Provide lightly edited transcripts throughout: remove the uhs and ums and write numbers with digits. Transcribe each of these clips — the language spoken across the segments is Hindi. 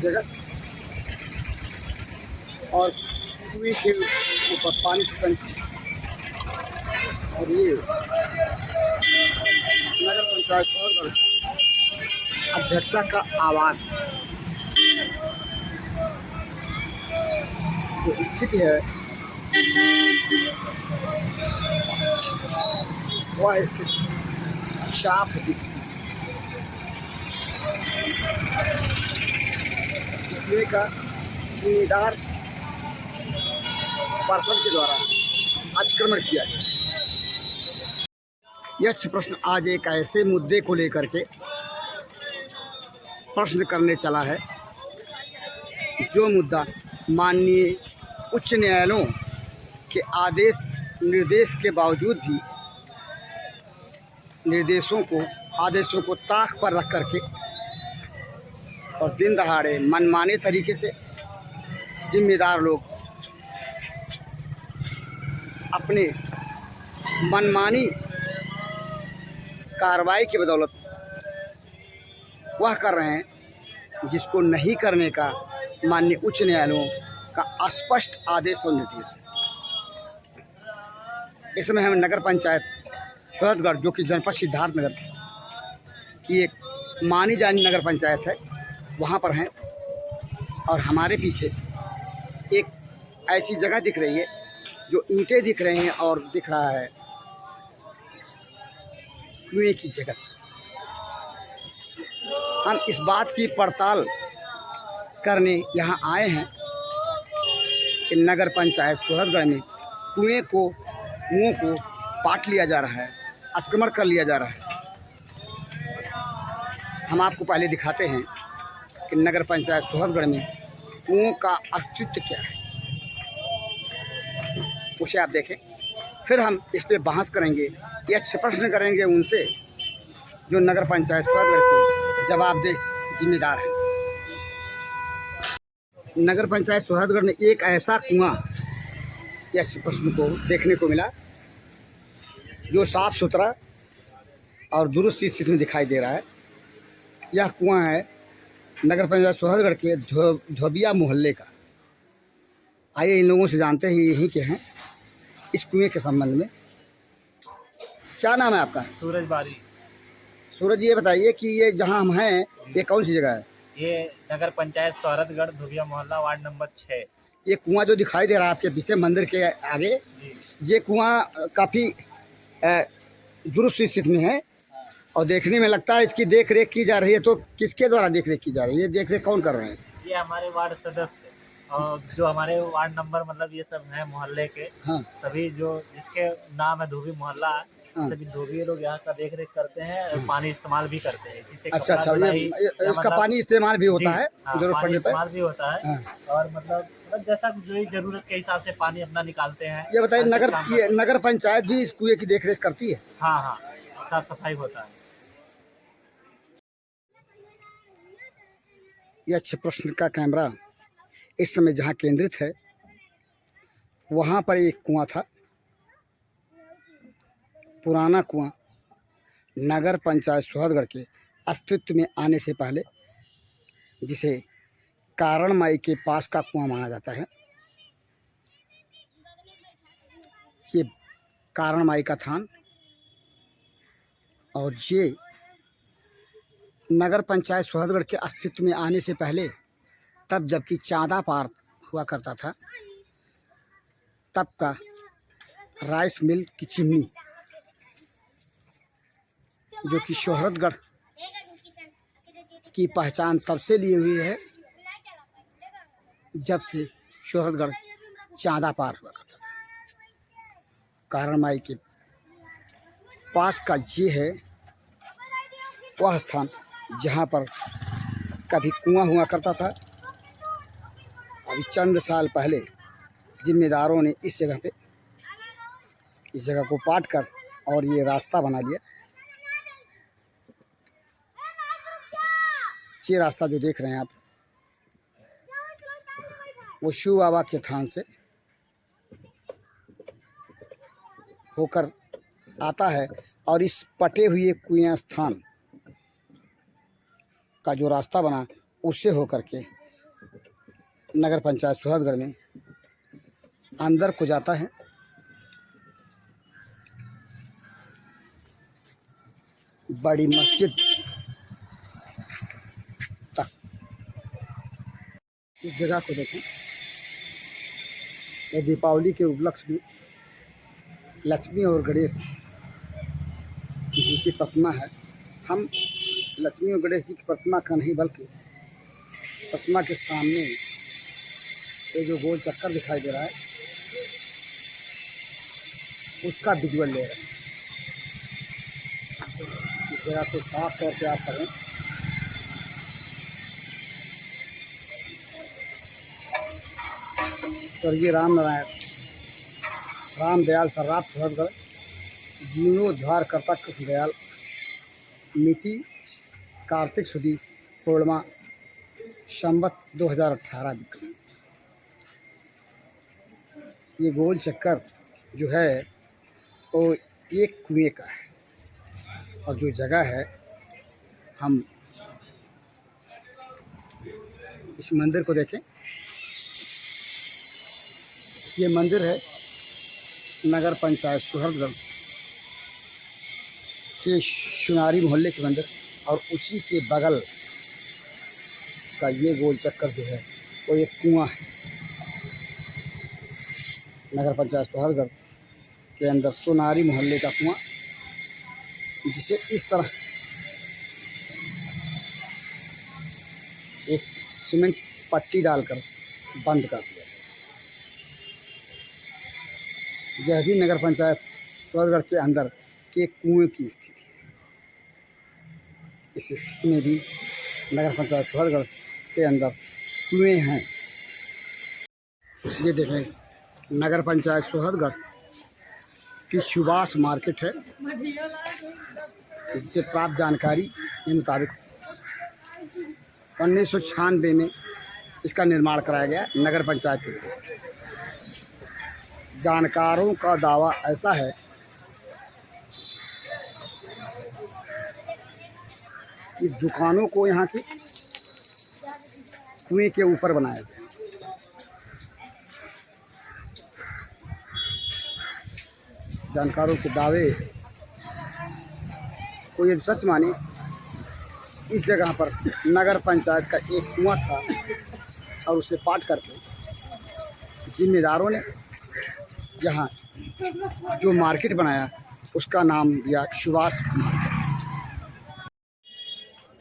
जगह और कुएं के ऊपर पानी की टंकी और ये नगर पंचायत सोहतगढ़ अध्यक्षा का आवास जो स्थिति है वह स्थिति साफ दिखती का जिम्मेदार पर्सन के द्वारा अतिक्रमण किया गया। यह प्रश्न आज एक ऐसे मुद्दे को लेकर के प्रश्न करने चला है जो मुद्दा माननीय उच्च न्यायालयों के आदेश निर्देश के बावजूद भी आदेशों को ताक पर रख करके और दिन दहाड़े मनमाने तरीके से जिम्मेदार लोग अपने मनमानी कार्रवाई की बदौलत वह कर रहे हैं जिसको नहीं करने का माननीय उच्च न्यायालयों का स्पष्ट आदेश और निर्देश है। इसमें हम नगर पंचायत सोहतगढ़ जो कि जनपद सिद्धार्थनगर की एक मानी जानी नगर पंचायत है वहाँ पर हैं और हमारे पीछे एक ऐसी जगह दिख रही है जो ईंटें दिख रहे हैं और दिख रहा है कुएं की जगह। हम इस बात की पड़ताल करने यहाँ आए हैं कि नगर पंचायत सोहतगढ़ में कुएं को पाट लिया जा रहा है, अतिक्रमण कर लिया जा रहा है। हम आपको पहले दिखाते हैं कि नगर पंचायत सोहतगढ़ में कुओं का अस्तित्व क्या है, उसे आप देखें। फिर हम इस पर बहस करेंगे या प्रश्न करेंगे उनसे जो नगर पंचायत सोहतगढ़ के जवाबदेह जिम्मेदार हैं। नगर पंचायत सोहतगढ़ में एक ऐसा कुआं इस प्रश्न को देखने को मिला जो साफ सुथरा और दुरुस्त स्थिति में दिखाई दे रहा है। यह कुआं है नगर पंचायत सोहतगढ़ के धोबिया मोहल्ले का। आइए इन लोगों से जानते हैं यहीं के हैं इस कुएं के संबंध में। क्या नाम है आपका? सूरज बारी। सूरज, ये बताइए कि ये जहां हम हैं ये कौन सी जगह है? ये नगर पंचायत सोहतगढ़ धोबिया मोहल्ला वार्ड नंबर 6। ये कुआं जो दिखाई दे रहा है आपके पीछे मंदिर के आगे, ये कुआं काफ़ी दुरुस्त स्थिति में है और देखने में लगता है इसकी देख रेख की जा रही है। तो किसके द्वारा देख रेख की जा रही है? ये देख रेख कौन कर रहे हैं? ये हमारे वार्ड सदस्य और जो हमारे वार्ड नंबर मतलब ये सब हैं मोहल्ले के। हाँ। सभी जो जिसके नाम है धोबी मोहल्ला, हाँ। सभी धोबी लोग यहाँ का देख रेख करते हैं और पानी इस्तेमाल भी करते हैं। इसी से अच्छा, इसका पानी इस्तेमाल भी होता है, जरूरत पड़ने पर इस्तेमाल भी होता है। हाँ। और मतलब जैसा जो जरूरत के हिसाब से पानी अपना निकालते हैं। ये बताइए नगर पंचायत भी इस कुएं की देख रेख करती है? हाँ हाँ, साफ सफाई होता है। यह प्रश्न का कैमरा इस समय जहाँ केंद्रित है वहाँ पर एक कुआं था, पुराना कुआं नगर पंचायत सोहतगढ़ के अस्तित्व में आने से पहले, जिसे कारण माई के पास का कुआं माना जाता है। ये कारण माई का थान और ये नगर पंचायत सोहतगढ़ के अस्तित्व में आने से पहले, तब जबकि चांदा पार हुआ करता था, तब का राइस मिल की चिमनी जो कि सोहतगढ़ की पहचान तब से ली हुई है जब से सोहतगढ़ चांदा पार हुआ करता था। कारण माई के पास का ये है वह स्थान जहाँ पर कभी कुआं हुआ करता था। अभी चंद साल पहले जिम्मेदारों ने इस जगह को पाट कर और ये रास्ता बना लिया। ये रास्ता जो देख रहे हैं आप वो शिव बाबा के थान से होकर आता है और इस पटे हुए कुआं स्थान का जो रास्ता बना उससे होकर के नगर पंचायत सुहदगढ़ में अंदर को जाता है। बड़ी मस्जिद तक। इस जगह को देखें, ये दीपावली के उपलक्ष्य में लक्ष्मी और गणेश जी की प्रतिमा है। हम लक्ष्मी और गणेश जी की प्रतिमा का नहीं बल्कि प्रतिमा के सामने ये जो गोल चक्कर दिखाई दे रहा है उसका विजुअल ले रहे हैं। इस जगह को साफ तौर पे आप करें। स्वर्गीय राम दयाल सर्राफ सुहदगढ़ जीर्णोद्धारकर्ता कृष्ण दयाल मिति कार्तिक सुदी पूर्णिमा संवत 2018 विक्रम। ये गोल चक्कर जो है वो एक कुएं का है और जो जगह है हम इस मंदिर को देखें। ये मंदिर है नगर पंचायत सुहदगढ़ के सुनारी मोहल्ले के मंदिर और उसी के बगल का ये गोल चक्कर जो है वो एक कुआं है। नगर पंचायत सुहदगढ़ के अंदर सोनारी मोहल्ले का कुआं, जिसे इस तरह एक सीमेंट पट्टी डालकर बंद कर दिया। यह भी नगर पंचायत सुहदगढ़ के अंदर के कुएं की स्थिति है। इस स्थिति में भी नगर पंचायत सुहदगढ़ के अंदर कुएं हैं। ये देखें, नगर पंचायत सुहदगढ़ की सुभाष मार्केट है। इससे प्राप्त जानकारी के मुताबिक 1996 में इसका निर्माण कराया गया नगर पंचायत के द्वारा। जानकारों का दावा ऐसा है कि दुकानों को यहाँ की कुएं के ऊपर बनाया गया। जानकारों के दावे को यदि सच माने, इस जगह पर नगर पंचायत का एक कुआं था और उसे पाट करके जिम्मेदारों ने यहाँ जो मार्केट बनाया उसका नाम दिया सुभाष मार्केट।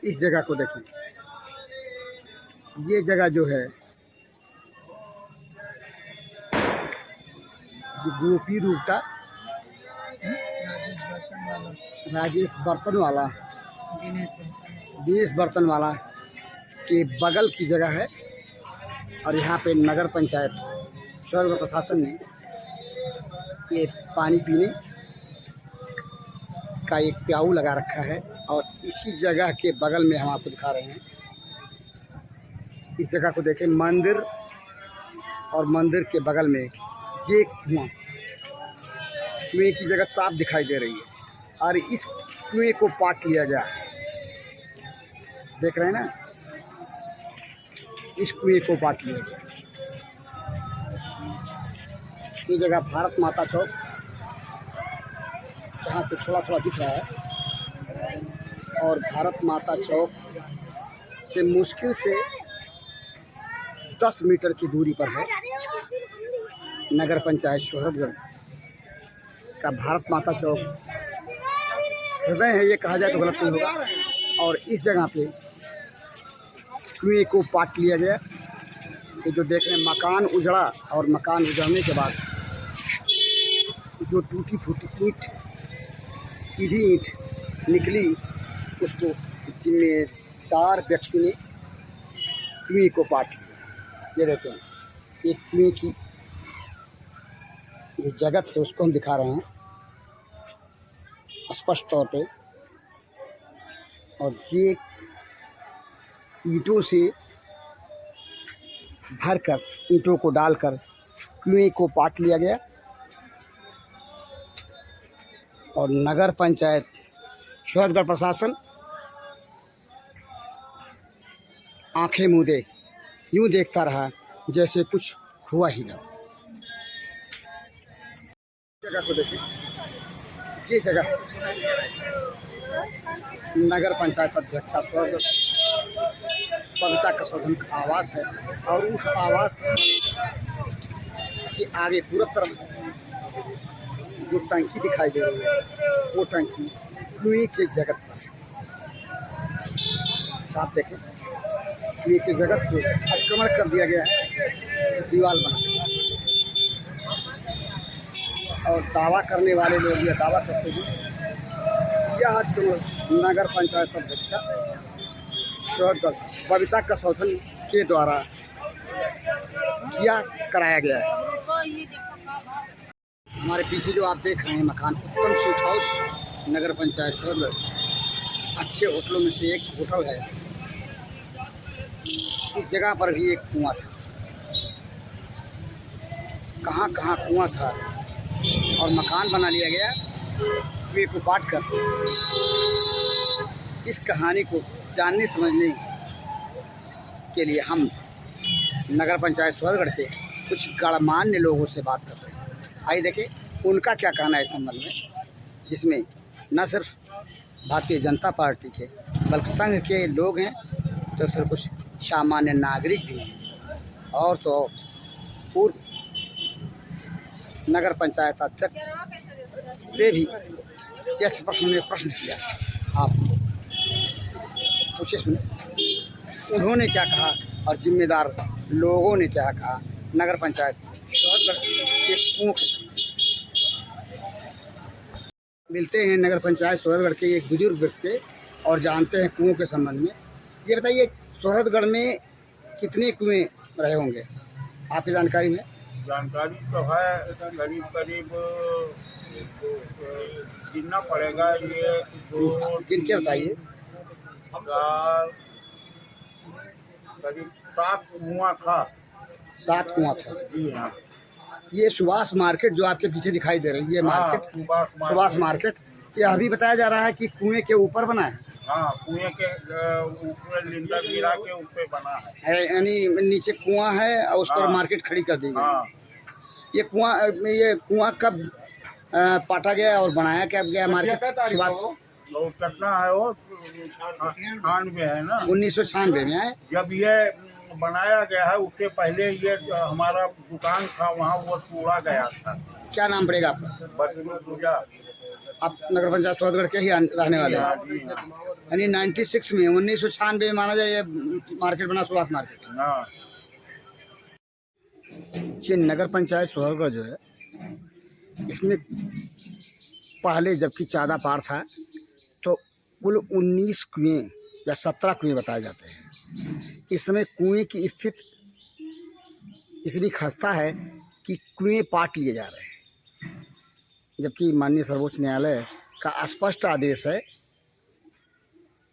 इस जगह को देखें, ये जगह जो है गोपी रूपटा राजेश बर्तन वाला दिनेश बर्तन वाला के बगल की जगह है। और यहाँ पे नगर पंचायत सुहदगढ़ प्रशासन ने ये पानी पीने का एक प्याऊ लगा रखा है और इसी जगह के बगल में हम आपको दिखा रहे हैं। इस जगह को देखें, मंदिर और मंदिर के बगल में ये कुआं की जगह साफ दिखाई दे रही है और इस कुएं को पाट लिया गया। देख रहे हैं ना, इस कुएं को पाट लिया गया। ये जगह भारत माता चौक, जहाँ से थोड़ा थोड़ा दिख रहा है, और भारत माता चौक से मुश्किल से 10 मीटर की दूरी पर है नगर पंचायत सुहदगढ़ का भारत माता चौक। हृदय है, ये कहा जाए तो गलत नहीं होगा। और इस जगह पे कुएं को पाट लिया गया। ये जो देख रहे हैं मकान उजड़ा, और मकान उजड़ने के बाद जो टूटी फूटी ईंट, सीधी ईंट निकली, उसको जिम्मेदार व्यक्ति ने कुएं को पाट लिया। ये देखें, एक कुएं की जो जगत है उसको हम दिखा रहे हैं स्पष्ट तौर पे। और ये ईंटों से भरकर, ईंटों को डालकर कुएं को पाट लिया गया। और नगर पंचायत सुहदगढ़ प्रशासन आंखें मूंदे यूं देखता रहा जैसे कुछ हुआ ही ना। जगह को देखिए, ये जगह नगर पंचायत अध्यक्षा स्वर्ग कविता कसौधन का आवास है, और उस आवास के आगे पूरब तरफ जो टंकी दिखाई दे रही है, वो टंकी कुएं के जगत पर, आप देखें, कुएं के जगत को अतिक्रमण कर दिया गया है दीवार बना, और दावा करने वाले लोग यह दावा करते हैं यह जो नगर पंचायत अध्यक्षा स्वर्ग बबीता कसौधन के द्वारा किया कराया गया है। हमारे पीछे जो आप देख रहे हैं मकान उत्तम स्वीट हाउस नगर पंचायत स्वर्ग, अच्छे होटलों में से एक होटल है। इस जगह पर भी एक कुआं था, कहाँ कहाँ कुआं था, और मकान बना लिया गया कुएं को काट कर। इस कहानी को जानने समझने के लिए हम नगर पंचायत सूरजगढ़ के कुछ गणमान्य लोगों से बात कर रहे हैं। आइए देखें उनका क्या कहना है इस संबंध में, जिसमें न सिर्फ भारतीय जनता पार्टी के बल्कि संघ के लोग हैं, तो फिर कुछ सामान्य नागरिक भी हैं, और तो पूर्व नगर पंचायत अध्यक्ष से भी यह प्रश्न किया। आप पूछे सुने उन्होंने क्या कहा और जिम्मेदार लोगों ने क्या कहा नगर पंचायत सूरजगढ़ के कुओं के संबंध। मिलते हैं नगर पंचायत सूरजगढ़ के एक बुजुर्ग व्यक्ति से और जानते हैं कुओं के संबंध में। ये बताइए, सूरजगढ़ में कितने कुएं रहे होंगे आपकी जानकारी में? जानकारी तो है, करीब करीब गिनना पड़ेगा। ये गिन के बताइए। करीब 7 कुआं था। 7 कुआं था। जी हाँ। ये सुभाष मार्केट जो आपके पीछे दिखाई दे रही है, मार्केट सुभाष मार्केट, ये अभी बताया जा रहा है कि कुएं के ऊपर बना है। हाँ, कुएं के ऊपर लिंटर गिरा के ऊपर बना है, यानी नीचे कुआं है और उस पर मार्केट खड़ी कर दी गई। हाँ। ये कुआं कब पाटा गया और बनाया क्या गया मार्केट सुभाष? तो कितना है वो 98 है ना, 1996 में है। जब ये बनाया गया है, उससे पहले ये हमारा दुकान था वहाँ, वो तोड़ा गया था। क्या नाम पड़ेगा आपका? बसरू पूजा। आप नगर पंचायत सूरजगढ़ के ही रहने वाले हैं? यानी 96 में 1996 में माना जाए ये मार्केट बना, सुभाष मार्केट। हाँ। ये नगर पंचायत सूरजगढ़ जो है, इसमें पहले जबकि चादा पार था तो कुल 19 कुएं या 17 कुएं बताए जाते हैं। इस समय कुएं की स्थिति इतनी खस्ता है कि कुएं पाट लिए जा रहे हैं, जबकि माननीय सर्वोच्च न्यायालय का स्पष्ट आदेश है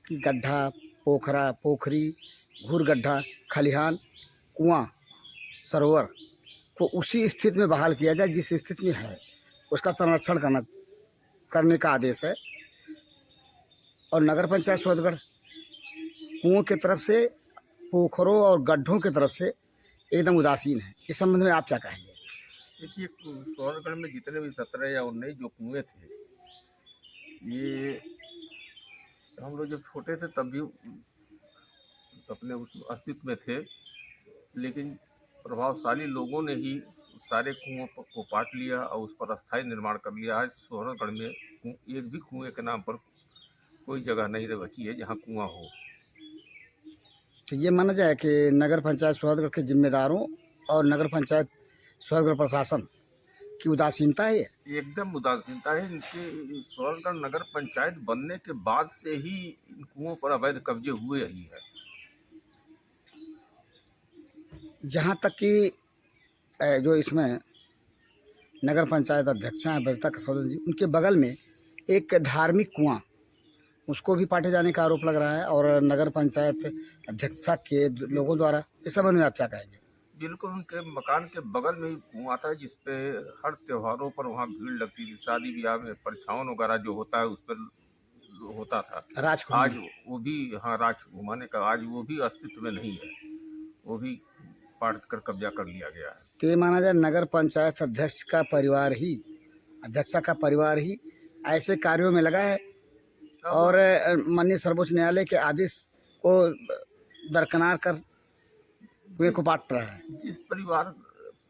कि गड्ढा, पोखरा, पोखरी, घूर गड्ढा, खलिहान, कुआं, सरोवर को उसी स्थिति में बहाल किया जाए जिस स्थिति में है, उसका संरक्षण करने का आदेश है। और नगर पंचायत सूरजगढ़ कुओं की तरफ से, पोखरों और गड्ढों की तरफ से एकदम उदासीन है। इस संबंध में आप क्या कहेंगे? देखिए, सूरजगढ़ में जितने भी 17 या 19 जो कुएं थे, ये हम लोग जब छोटे थे तब भी अपने उस अस्तित्व में थे, लेकिन प्रभावशाली लोगों ने ही सारे कुओं को पाट लिया और उस पर अस्थायी निर्माण कर लिया। आज सूरजगढ़ में एक भी कुएं के नाम पर कोई जगह नहीं बची है जहाँ कुआं हो। तो ये माना जाए कि नगर पंचायत सूरजगढ़ के जिम्मेदारों और नगर पंचायत सूरजगढ़ प्रशासन की उदासीनता है। एकदम उदासीनता है इनके। सूरजगढ़ नगर पंचायत बनने के बाद से ही इन कुओं पर अवैध कब्जे हुए ही है। जहाँ तक कि जो इसमें नगर पंचायत अध्यक्ष हैं बबीता कसौधन जी, उनके बगल में एक धार्मिक कुआं, उसको भी पाटे जाने का आरोप लग रहा है, और नगर पंचायत अध्यक्षा के लोगों द्वारा। इस संबंध में आप क्या कहेंगे? बिल्कुल, उनके मकान के बगल में ही कुआं था जिसपे हर त्योहारों पर वहाँ भीड़ लगती थी। शादी ब्याह में परिछावन वगैरह जो होता है उस पर होता था। आज वो भी, हाँ, राज घुमाने का आज वो भी अस्तित्व में नहीं है। वो भी पाट कर कब्जा कर लिया गया है। तो ये माना जाए नगर पंचायत अध्यक्ष का परिवार ही, अध्यक्षा का परिवार ही ऐसे कार्यों में लगा है और माननीय सर्वोच्च न्यायालय के आदेश को दरकिनार कर कुएं को पाट रहा है। जिस परिवार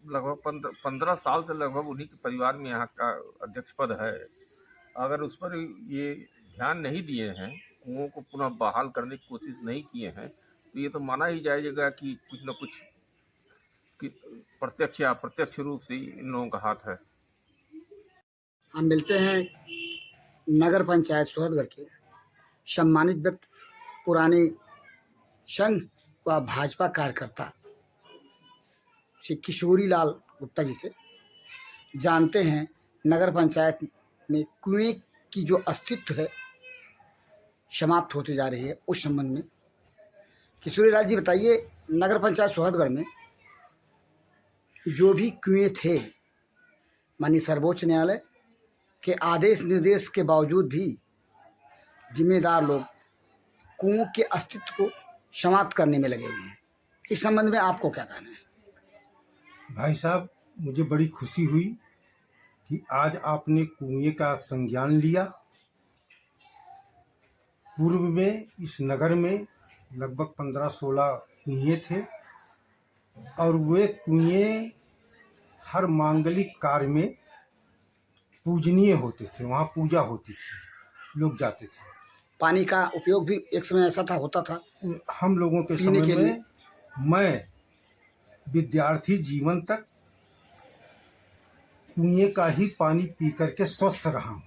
लगभग 15 साल से लगभग उन्हीं के परिवार में यहाँ का अध्यक्ष पद है, अगर उस पर ये ध्यान नहीं दिए हैं, कुओं को पुनः बहाल करने की कोशिश नहीं किए हैं, तो ये तो माना ही जाएगा कि कुछ न कुछ प्रत्यक्ष या अप्रत्यक्ष रूप से इन लोगों का हाथ है। हम मिलते हैं नगर पंचायत सोहतगढ़ के सम्मानित व्यक्ति, पुराने संघ व भाजपा कार्यकर्ता श्री किशोरी लाल गुप्ता जी से। जानते हैं नगर पंचायत में कुएं की जो अस्तित्व है समाप्त होती जा रही है, उस संबंध में किशोरी लाल जी बताइए, नगर पंचायत सोहतगढ़ में जो भी कुएं थे, माननीय सर्वोच्च न्यायालय के आदेश निर्देश के बावजूद भी जिम्मेदार लोग कुओं के अस्तित्व को समाप्त करने में लगे हुए हैं। इस संबंध में आपको क्या कहना है? भाई साहब, मुझे बड़ी खुशी हुई कि आज आपने कुएं का संज्ञान लिया। पूर्व में इस नगर में लगभग 15-16 कुएं थे और वे कुएं हर मांगलिक कार्य में पूजनीय होते थे, वहाँ पूजा होती थी, लोग जाते थे। पानी का उपयोग भी एक समय ऐसा था, होता था हम लोगों के पीने समय के लिए। में मैं विद्यार्थी जीवन तक कुएं का ही पानी पी करके स्वस्थ रहा हूँ।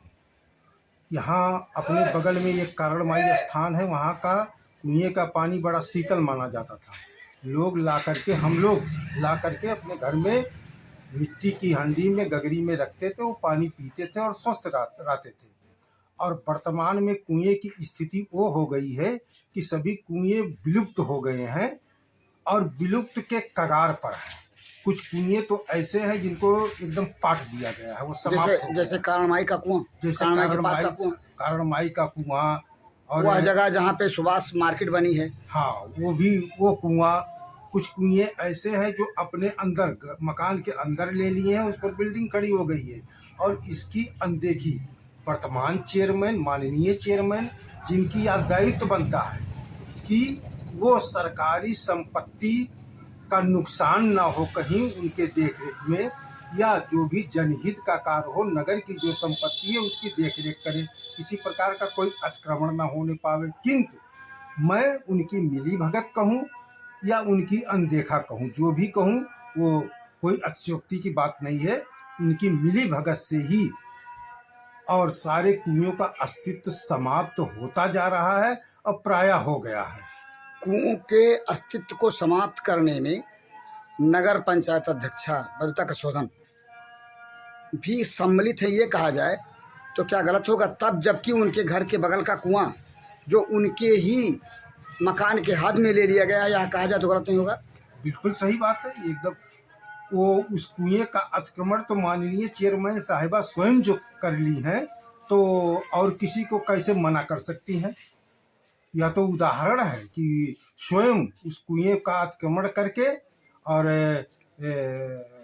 यहाँ अपने बगल में एक कारणमाई स्थान है, वहाँ का कुएं का पानी बड़ा शीतल माना जाता था। हम लोग ला करके अपने घर में मिट्टी की हांडी में, गगरी में रखते थे, वो पानी पीते थे और स्वस्थ रहते थे। और वर्तमान में कुएं की स्थिति वो हो गई है कि सभी कुएं विलुप्त हो गए हैं और विलुप्त के कगार पर है। कुछ कुएं तो ऐसे हैं जिनको एकदम पाट दिया गया है, वो समाप्त हो जैसे कारणमाई का कुआं, जैसे कारणमाई के पास का कुआं, कारणमाई का कुआं और वह जगह जहाँ पे सुभाष मार्केट बनी है, हाँ, वो कुआं। कुछ कुएं ऐसे हैं जो अपने अंदर मकान के अंदर ले लिए हैं, उस पर बिल्डिंग खड़ी हो गई है और इसकी अनदेखी वर्तमान चेयरमैन, माननीय चेयरमैन, जिनकी यह दायित्व बनता है कि वो सरकारी संपत्ति का नुकसान ना हो कहीं उनके देखरेख में, या जो भी जनहित का कार्य हो, नगर की जो संपत्ति है उसकी देखरेख करें, किसी प्रकार का कोई अतिक्रमण ना होने पावे। किंतु मैं उनकी मिली भगत कहूँ या उनकी अनदेखा कहूँ, जो भी कहूँ, वो कोई अतिशयोक्ति की बात नहीं है। इनकी मिली भगत से ही और सारे कुओं का अस्तित्व समाप्त होता जा रहा है और प्रायः हो गया है। कुओं के अस्तित्व को समाप्त करने में नगर पंचायत अध्यक्षा बबीता कसोदन भी सम्मिलित है, ये कहा जाए तो क्या गलत होगा? तब जबकि उनके घर के बगल का कुआं जो उनके ही मकान के हद में ले लिया गया, यह कहा जाए तो गलत नहीं होगा? बिल्कुल सही बात है एकदम। वो उस कुएं का अतिक्रमण तो माननीय चेयरमैन साहिबा स्वयं जो कर ली हैं, तो और किसी को कैसे मना कर सकती हैं? यह तो उदाहरण है कि स्वयं उस कुएं का अतिक्रमण करके और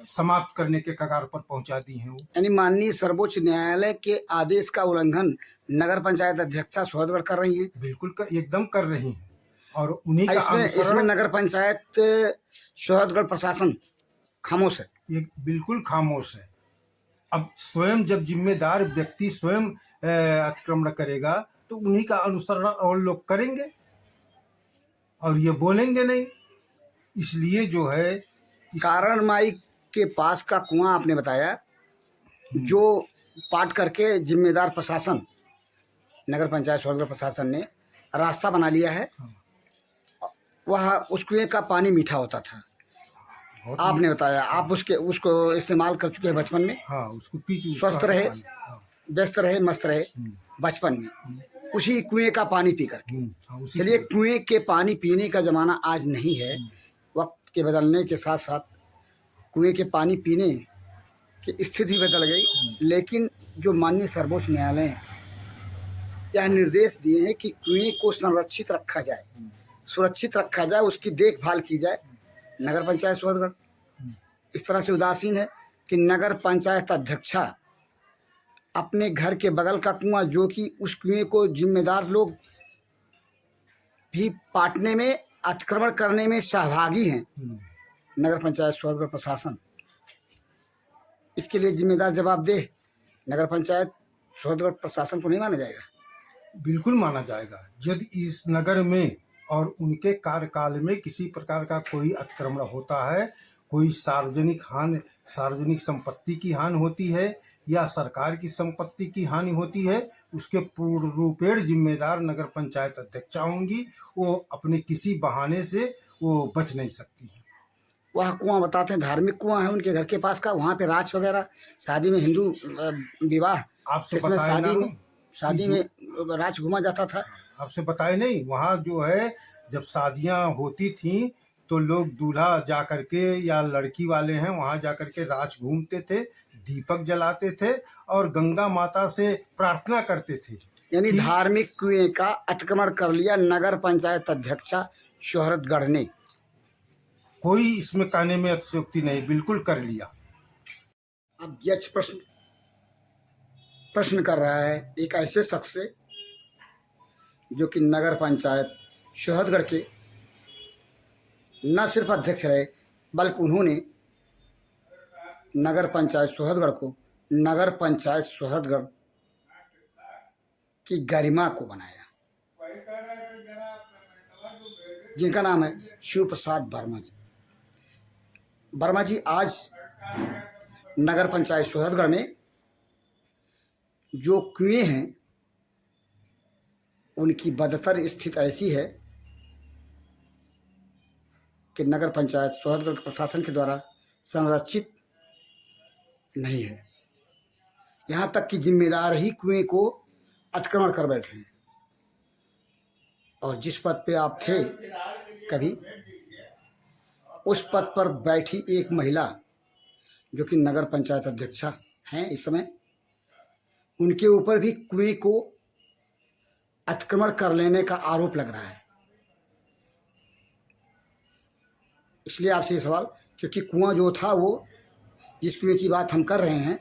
समाप्त करने के कगार पर पहुंचा दी हैं। यानी माननीय सर्वोच्च न्यायालय के आदेश का उल्लंघन नगर पंचायत अध्यक्षा सोहतगढ़ कर रही हैं। बिल्कुल एकदम कर रही हैं और उन्हीं का इसमें नगर पंचायत सोहतगढ़ प्रशासन खामोश है, ये बिल्कुल खामोश है। अब स्वयं जब जिम्मेदार व्यक्ति स्वयं अतिक्रमण करेगा तो उन्हीं का अनुसरण और लोग करेंगे और ये बोलेंगे नहीं। इसलिए जो है कारणमाई के पास का कुआं आपने बताया, जो पाट करके जिम्मेदार प्रशासन, नगर पंचायत सोहतगढ़ प्रशासन ने रास्ता बना लिया है। वह उस कुएं का पानी मीठा होता था, आपने बताया, आप उसको इस्तेमाल कर चुके हैं बचपन में। हाँ, उसको पी स्वस्थ रहे, व्यस्त रहे, मस्त रहे बचपन में उसी कुएं का पानी पी करके। चलिए, कुएं के पानी पीने का ज़माना आज नहीं है, वक्त के बदलने के साथ साथ कुएं के पानी पीने की स्थिति बदल गई। लेकिन जो माननीय सर्वोच्च न्यायालय ने यह निर्देश दिए हैं कि कुएं को संरक्षित रखा जाए, सुरक्षित रखा जाए, उसकी देखभाल की जाए, नगर पंचायत सोहतगढ़ इस तरह से उदासीन है कि नगर पंचायत अध्यक्षा अपने घर के बगल का कुआं, जो कि उस कुएं को जिम्मेदार लोग भी पाटने में, अतिक्रमण करने में सहभागी हैं, नगर पंचायत सोहतगढ़ प्रशासन इसके लिए जिम्मेदार जवाबदेह नगर पंचायत सोहतगढ़ प्रशासन को नहीं माना जाएगा? बिल्कुल माना जाएगा। यदि इस नगर में और उनके कार्यकाल में किसी प्रकार का कोई अतिक्रमण होता है, कोई सार्वजनिक संपत्ति की हानि होती है या सरकार की संपत्ति की हानि होती है, उसके पूर्ण रूपेण जिम्मेदार नगर पंचायत अध्यक्षा होंगी। वो अपने किसी बहाने से वो बच नहीं सकती। वह कुआं बताते हैं धार्मिक कुआं है उनके घर के पास का, वहाँ पे राज वगैरह, शादी में हिंदू विवाह, आपसे इसमें बताया ना, शादी में राज घुमा जाता था। आपसे बताए नहीं, वहाँ जो है जब शादियाँ होती थी तो लोग दूल्हा जा करके या लड़की वाले हैं वहाँ जा करके राज घूमते थे, दीपक जलाते थे और गंगा माता से प्रार्थना करते थे। यानी धार्मिक कुएं का अतिक्रमण कर लिया नगर पंचायत अध्यक्षा शोहरतगढ़ ने। कोई इसमें कहने में अतिशयोक्ति नहीं, बिल्कुल कर लिया। अब यह प्रश्न कर रहा है एक ऐसे शख्स से जो कि नगर पंचायत शोहतगढ़ के न सिर्फ अध्यक्ष रहे, बल्कि उन्होंने नगर पंचायत सोहतगढ़ को, नगर पंचायत सोहतगढ़ की गरिमा को बनाया, जिनका नाम है शिव प्रसाद वर्मा जी। वर्मा जी आज नगर पंचायत सोहतगढ़ में जो कुएं हैं उनकी बदतर स्थिति ऐसी है कि नगर पंचायत सोहतगढ़ प्रशासन के द्वारा संरक्षित नहीं है। यहाँ तक कि जिम्मेदार ही कुएं को अतिक्रमण कर बैठे हैं। और जिस पद पे आप थे कभी, उस पद पर बैठी एक महिला जो कि नगर पंचायत अध्यक्षा हैं इस समय, उनके ऊपर भी कुएं को अतिक्रमण कर लेने का आरोप लग रहा है। इसलिए आपसे ये सवाल, क्योंकि कुआं जो था, वो जिस कुएं की बात हम कर रहे हैं,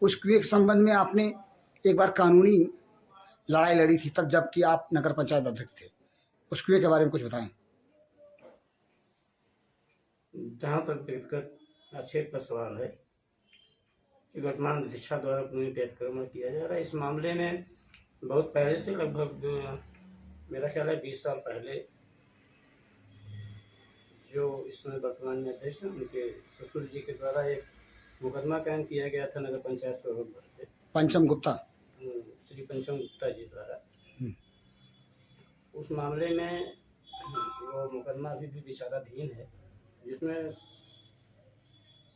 उस कुएं के संबंध में आपने एक बार कानूनी लड़ाई लड़ी थी, तब जबकि आप नगर पंचायत अध्यक्ष थे। उस कुएं के बारे में कुछ बताएं। जहाँ तक व्यक्तिगत आक्षेप का सवाल है कि वर्तमान अध्यक्षा द्वारा कुएं पे अतिक्रमण किया जा रहा है, इस मामले में बहुत पहले से, लगभग मेरा ख्याल है 20 साल पहले, जो इसमें वर्तमान में अध्यक्ष हैं उनके ससुर जी के द्वारा एक मुकदमा कायम किया गया था नगर पंचायत सोहतगढ़ पे, पंचम गुप्ता, श्री पंचम गुप्ता जी द्वारा। उस मामले में वो मुकदमा अभी भी विचाराधीन है, जिसमें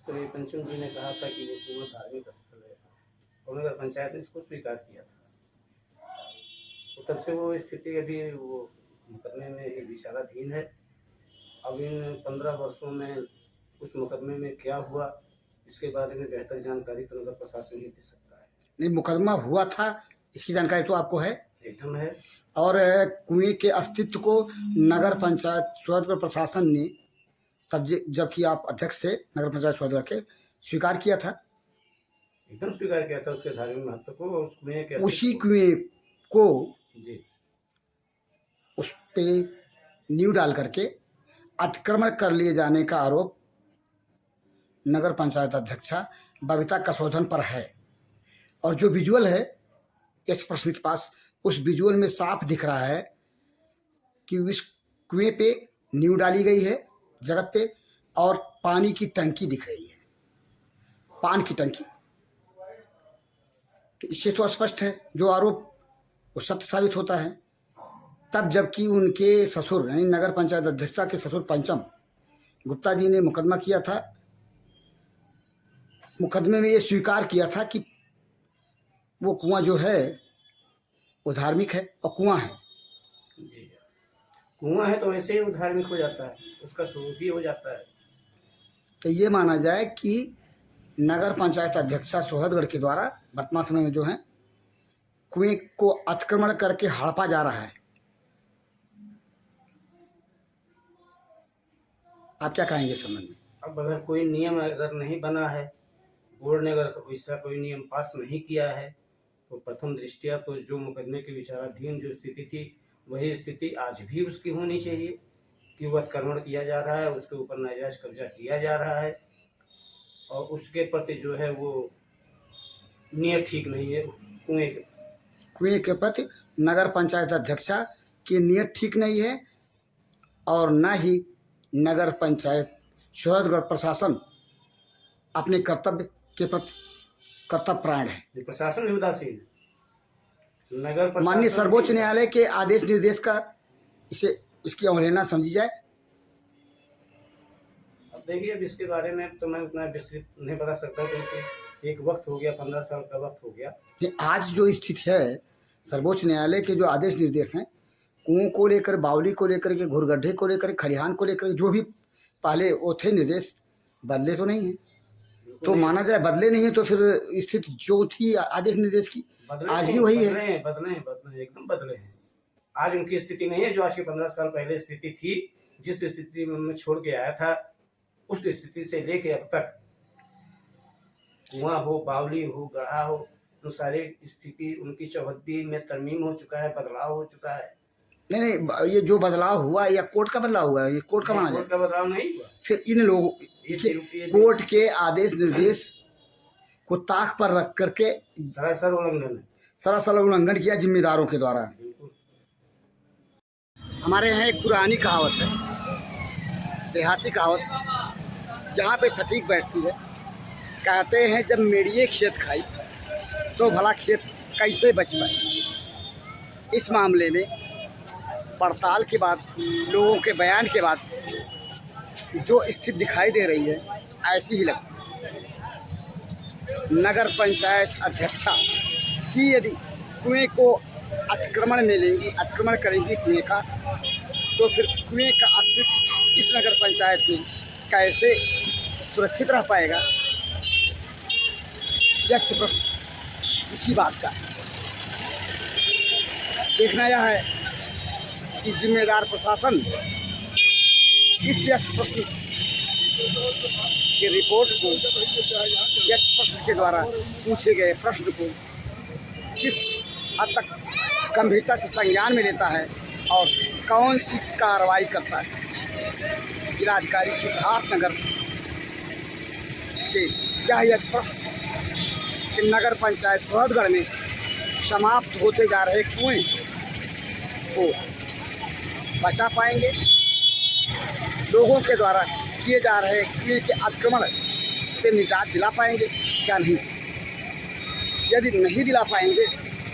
श्री पंचम जी ने कहा था कि ये कुआं धार्मिक स्थल है और नगर पंचायत ने इसको स्वीकार किया था। तो तब से वो स्थिति अभी वो मुकदमे में विचाराधीन है। अब इन 15 वर्षों में उस मुकदमे में क्या हुआ, इसके बारे में बेहतर जानकारी तो नगर प्रशासन ही दे सकता है। नहीं, मुकदमा हुआ था इसकी जानकारी तो आपको है? एकदम है। और कुएं के अस्तित्व को नगर पंचायत सोहतगढ़ प्रशासन ने तब जबकि आप अध्यक्ष थे नगर पंचायत सोहतगढ़ के, स्वीकार किया था? एकदम स्वीकार किया था उसके धार्मिक महत्व को और उस कुएं के उसी कुएं को जी उस पे नींव डाल करके अतिक्रमण कर लिए जाने का आरोप नगर पंचायत अध्यक्षा बबीता कसोधन पर है। और जो विजुअल है इस प्रश्न के पास, उस विजुअल में साफ दिख रहा है कि इस कुएं पे नींव डाली गई है जगत पे, और पानी की टंकी दिख रही है, पान की टंकी। तो इससे तो स्पष्ट है जो आरोप वो सत्य साबित होता है। तब जबकि उनके ससुर यानी नगर पंचायत अध्यक्षा के ससुर पंचम गुप्ता जी ने मुकदमा किया था, मुकदमे में ये स्वीकार किया था कि वो कुआं जो है वो धार्मिक है और कुआं है। जी कुआं है तो वैसे ही वो धार्मिक हो जाता है, उसका स्वरूप ही हो जाता है। तो ये माना जाए कि नगर पंचायत अध्यक्षा सोहतगढ़ के द्वारा वर्तमान समय में जो है कुएं को अतिक्रमण करके हड़पा जा रहा है। आप क्या कहेंगे इस संबंध में? अब अगर कोई नियम अगर नहीं बना है, बोर्ड ने अगर वैसा कोई नियम पास नहीं किया है, तो प्रथम दृष्टया तो जो मुकदमे के विचाराधीन जो स्थिति थी वही स्थिति आज भी उसकी होनी चाहिए कि वो अतिक्रमण किया जा रहा है, उसके ऊपर नाजायज कब्जा किया जा रहा है और उसके प्रति जो है वो नियत ठीक नहीं है। कुएं के प्रति नगर पंचायत अध्यक्षा की नियत ठीक नहीं है और न ही नगर पंचायत सोहरतगढ़ प्रशासन अपने कर्तव्य के प्रति कर्तव्यपरायण है। प्रशासन भी उदासीन है। नगर प्रशासन माननीय सर्वोच्च न्यायालय के आदेश निर्देश का इसकी अवहेलना समझी जाए। अब देखिए, अब इसके बारे में तो मैं उतना विस्तृत नहीं बता सकता क्योंकि एक वक्त हो गया, 15 साल का वक्त हो गया। आज जो स्थिति है, सर्वोच्च न्यायालय के जो आदेश निर्देश हैं, कुओं को लेकर, बावली को लेकर के, घुरगड्ढे को लेकर, खलिहान को लेकर, जो भी पहले वो थे निर्देश, बदले तो नहीं है। तो माना जाए बदले नहीं है तो फिर स्थिति जो थी आदेश निर्देश की आज भी वही है। बदले हैं, एकदम बदले हैं। आज उनकी स्थिति नहीं है जो आज के 15 साल पहले स्थिति थी। जिस स्थिति में मैं छोड़ के आया था उस स्थिति से लेके अब तक कुआं हो, बावली हो, गढ़ा हो, तो सारी स्थिति उनकी चौहद्दी में तरमीम हो चुका है, बदलाव हो चुका है। नहीं, ये जो बदलाव हुआ या कोर्ट का बदलाव हुआ है, ये कोर्ट का माना जाए? कोर्ट का बदलाव नहीं हुआ। फिर इन लोगों कोर्ट के आदेश निर्देश को ताक पर रख करके सरासर उल्लंघन है, सरासर उल्लंघन किया जिम्मेदारों के द्वारा। हमारे यहाँ एक पुरानी कहावत है, देहाती कहावत, जहाँ पे सटीक बैठती है। कहते हैं जब मेड़िए खेत खाई तो भला खेत कैसे बच पाए। इस मामले में पड़ताल के बाद, लोगों के बयान के बाद जो स्थिति दिखाई दे रही है ऐसी ही लगती है। नगर पंचायत अध्यक्षा की यदि कुएं को अतिक्रमण में लेंगी, अतिक्रमण करेंगी कुएं का, तो फिर कुएं का अस्तित्व इस नगर पंचायत में कैसे सुरक्षित रह पाएगा, यह प्रश्न इसी बात का देखना यह है कि जिम्मेदार प्रशासन इस प्रश्न की रिपोर्ट को, यह प्रश्न के द्वारा पूछे गए प्रश्न को किस हद तक गंभीरता से संज्ञान में लेता है और कौन सी कार्रवाई करता है। जिलाधिकारी सिद्धार्थनगर से यह प्रश्न कि नगर पंचायत सोहरतगढ़ में समाप्त होते जा रहे कुएं को बचा पाएंगे, लोगों के द्वारा किए जा रहे कुएं के अतिक्रमण से निजात दिला पाएंगे क्या नहीं। यदि नहीं दिला पाएंगे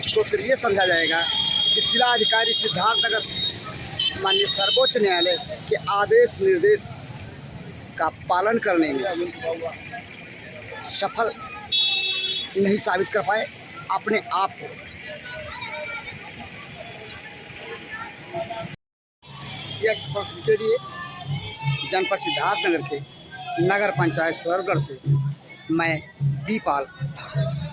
तो फिर ये समझा जाएगा कि जिलाधिकारी सिद्धार्थनगर माननीय सर्वोच्च न्यायालय के आदेश निर्देश का पालन करने में सफल नहीं साबित कर पाए अपने आप को। इस प्रश्न के लिए जनपद सिद्धार्थनगर के नगर पंचायत सोहरतगढ़ से मैं बी पाल था।